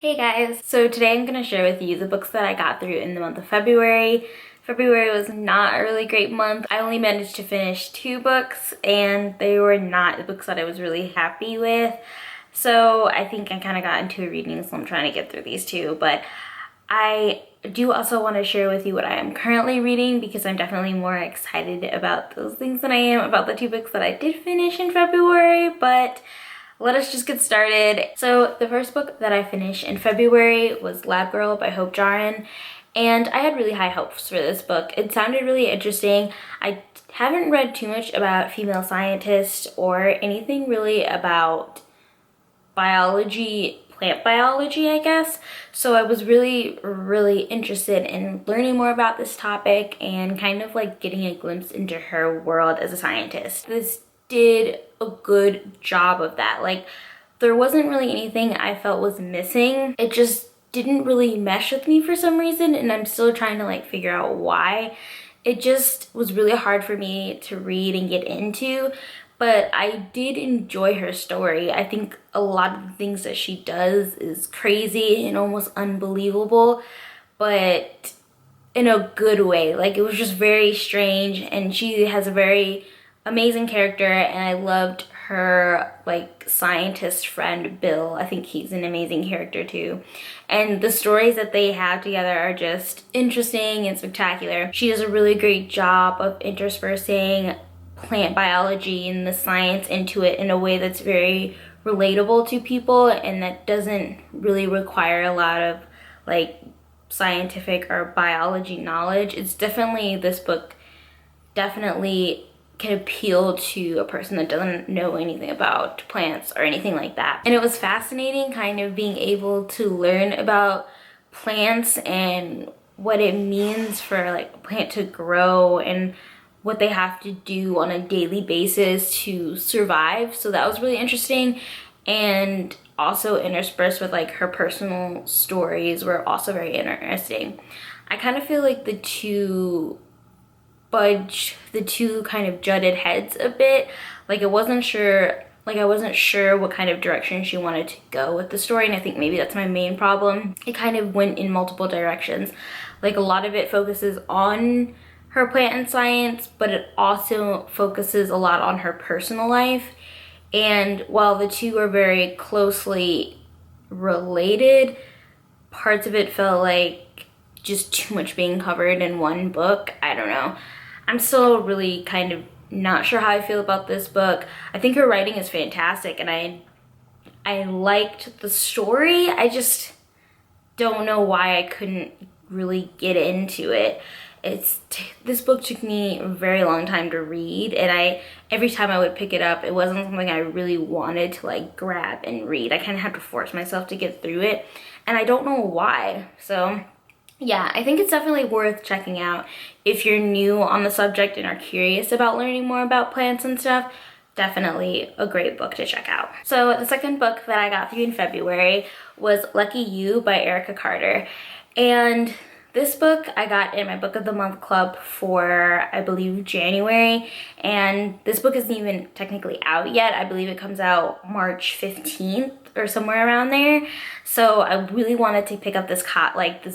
Hey guys! So today I'm going to share with you the books that I got through in the month of February. February was not a really great month. I only managed to finish 2 books and they were not the books that I was really happy with. So I think I kind of got into a reading, so I'm trying to get through these 2. But I do also want to share with you what I am currently reading because I'm definitely more excited about those things than I am about the 2 books that I did finish in February. But let us just get started. So the first book that I finished in February was Lab Girl by Hope Jahren, and I had really high hopes for this book. It sounded really interesting. I haven't read too much about female scientists or anything really about biology, plant biology, I guess. So I was really interested in learning more about this topic and kind of like getting a glimpse into her world as a scientist. This did a good job of that. Like, there wasn't really anything I felt was missing. It just didn't really mesh with me for some reason, and I'm still trying to like figure out why. It just was really hard for me to read and get into, but I did enjoy her story. I think a lot of the things that she does is crazy and almost unbelievable, but in a good way. Like, it was just very strange, and she has a very amazing character, and I loved her like scientist friend Bill. I think he's an amazing character too, and the stories that they have together are just interesting and spectacular. She does a really great job of interspersing plant biology and the science into it in a way that's very relatable to people and that doesn't really require a lot of like scientific or biology knowledge. It's definitely, this book definitely can appeal to a person that doesn't know anything about plants or anything like that. And it was fascinating kind of being able to learn about plants and what it means for like a plant to grow and what they have to do on a daily basis to survive. So that was really interesting, and also interspersed with like her personal stories were also very interesting. I kind of feel like the two kind of jutted heads a bit. Like, I wasn't sure what kind of direction she wanted to go with the story, and I think maybe that's my main problem. It kind of went in multiple directions. Like, a lot of it focuses on her plant and science, but it also focuses a lot on her personal life. And while the two are very closely related, parts of it felt like just too much being covered in one book. I don't know. I'm still really kind of not sure how I feel about this book. I think her writing is fantastic, and I liked the story. I just don't know why I couldn't really get into it. This book took me a very long time to read, and every time I would pick it up, it wasn't something I really wanted to like grab and read. I kind of had to force myself to get through it, and I don't know why. So yeah, I think it's definitely worth checking out if you're new on the subject and are curious about learning more about plants and stuff. Definitely a great book to check out. So the second book that I got through in February was Lucky You by Erica Carter, and this book I got in my book of the month club for, I believe, January, and this book isn't even technically out yet. I believe it comes out March 15th or somewhere around there. So I really wanted to pick up this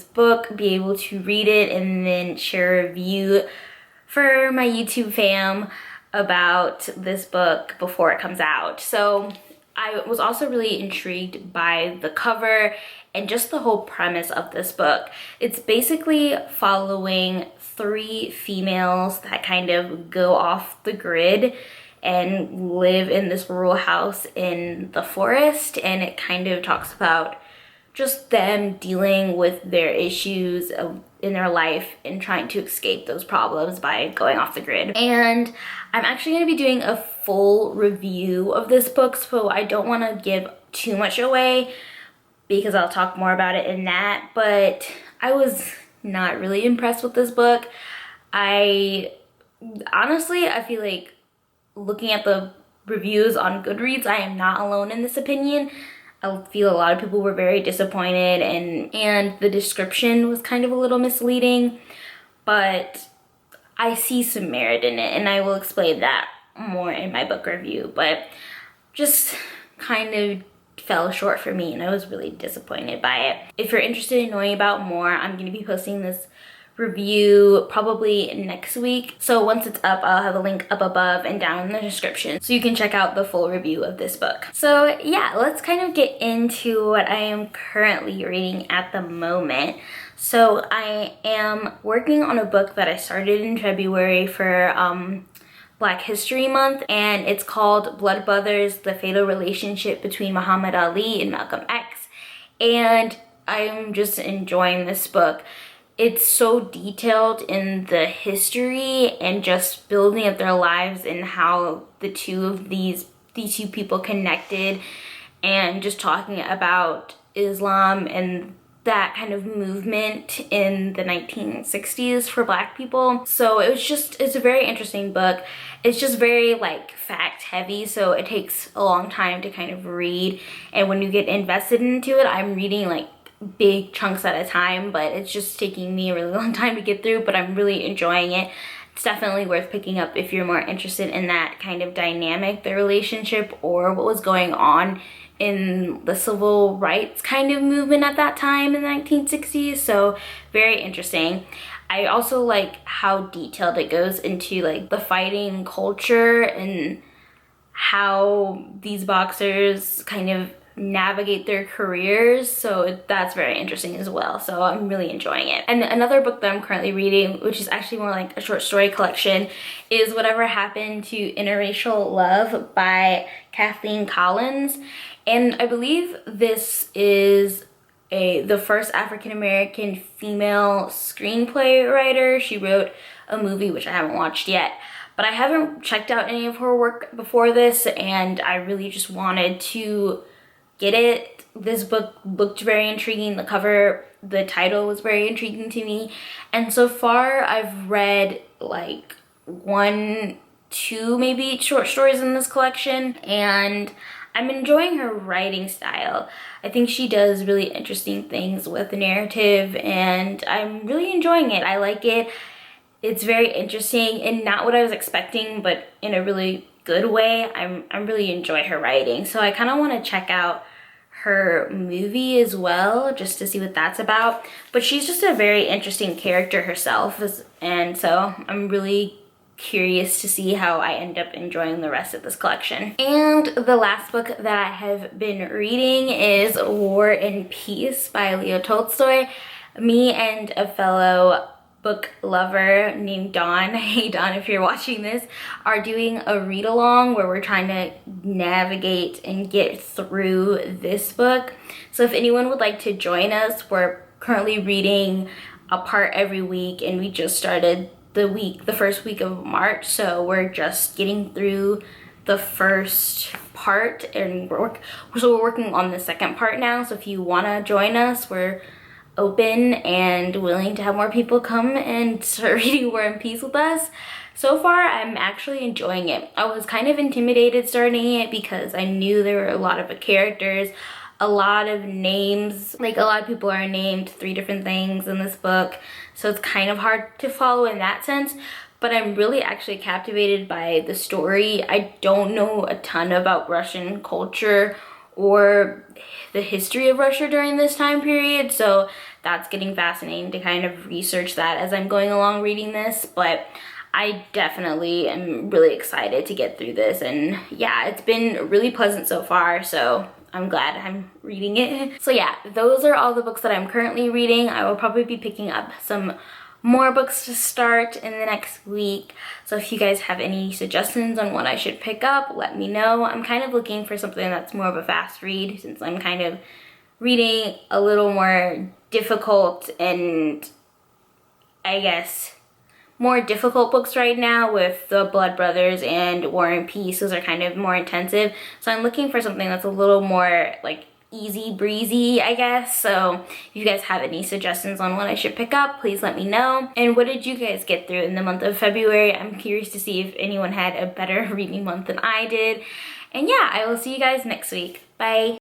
book, be able to read it, and then share a review for my YouTube fam about this book before it comes out. So I was also really intrigued by the cover and just the whole premise of this book. It's basically following 3 females that kind of go off the grid and live in this rural house in the forest, and it kind of talks about just them dealing with their issues in their life and trying to escape those problems by going off the grid. And I'm actually going to be doing a full review of this book, so I don't want to give too much away because I'll talk more about it in that. But I was not really impressed with this book. Honestly, I feel like, looking at the reviews on Goodreads, I am not alone in this opinion. I feel a lot of people were very disappointed, and the description was kind of a little misleading, but I see some merit in it, and I will explain that more in my book review. But just kind of fell short for me, and I was really disappointed by it. If you're interested in knowing about more, I'm going to be posting this review probably next week. So once it's up, I'll have a link up above and down in the description so you can check out the full review of this book. So yeah, let's kind of get into what I am currently reading at the moment. So I am working on a book that I started in February for Black History Month, and it's called Blood Brothers: The Fatal Relationship Between Muhammad Ali and Malcolm X. And I'm just enjoying this book. It's so detailed in the history and just building up their lives and how the these two people connected, and just talking about Islam and that kind of movement in the 1960s for Black people. So it's a very interesting book. It's just very like fact heavy, so it takes a long time to kind of read, and when you get invested into it, I'm reading like big chunks at a time, but it's just taking me a really long time to get through, but I'm really enjoying it. It's definitely worth picking up if you're more interested in that kind of dynamic, the relationship, or what was going on in the civil rights kind of movement at that time in the 1960s. So very interesting. I also like how detailed it goes into like the fighting culture and how these boxers kind of navigate their careers, so that's very interesting as well. So I'm really enjoying it. And another book that I'm currently reading, which is actually more like a short story collection, is Whatever Happened to Interracial Love by Kathleen Collins. And I believe this is the first African-American female screenplay writer. She wrote a movie which I haven't watched yet, but I haven't checked out any of her work before this, and I really just wanted to get it. This book looked very intriguing. The cover, the title was very intriguing to me. And so far I've read like 1, 2 maybe short stories in this collection, and I'm enjoying her writing style. I think she does really interesting things with the narrative, and I'm really enjoying it. I like it. It's very interesting and not what I was expecting, but in a really good way. I really enjoy her writing. So I kind of want to check out her movie as well, just to see what that's about. But she's just a very interesting character herself, and so I'm really curious to see how I end up enjoying the rest of this collection. And the last book that I have been reading is War and Peace by Leo Tolstoy. Me and a fellow book lover named Dawn, hey Dawn if you're watching this, are doing a read along where we're trying to navigate and get through this book. So if anyone would like to join us, we're currently reading a part every week, and we just started the first week of March, so we're just getting through the first part, and we're working on the second part now. So if you want to join us, we're open and willing to have more people come and start reading War and Peace with us. So far, I'm actually enjoying it. I was kind of intimidated starting it because I knew there were a lot of characters, a lot of names, like a lot of people are named 3 different things in this book, so it's kind of hard to follow in that sense. But I'm really actually captivated by the story. I don't know a ton about Russian culture or the history of Russia during this time period, so that's getting fascinating to kind of research that as I'm going along reading this. But I definitely am really excited to get through this, and yeah, it's been really pleasant so far, so I'm glad I'm reading it. So yeah, those are all the books that I'm currently reading. I will probably be picking up some more books to start in the next week. So if you guys have any suggestions on what I should pick up, let me know. I'm kind of looking for something that's more of a fast read, since I'm kind of reading a little more difficult and I guess more difficult books right now with the Blood Brothers and War and Peace. Those are kind of more intensive. So I'm looking for something that's a little more like easy breezy, I guess. So if you guys have any suggestions on what I should pick up, please let me know. And what did you guys get through in the month of February? I'm curious to see if anyone had a better reading month than I did. And yeah, I will see you guys next week. Bye.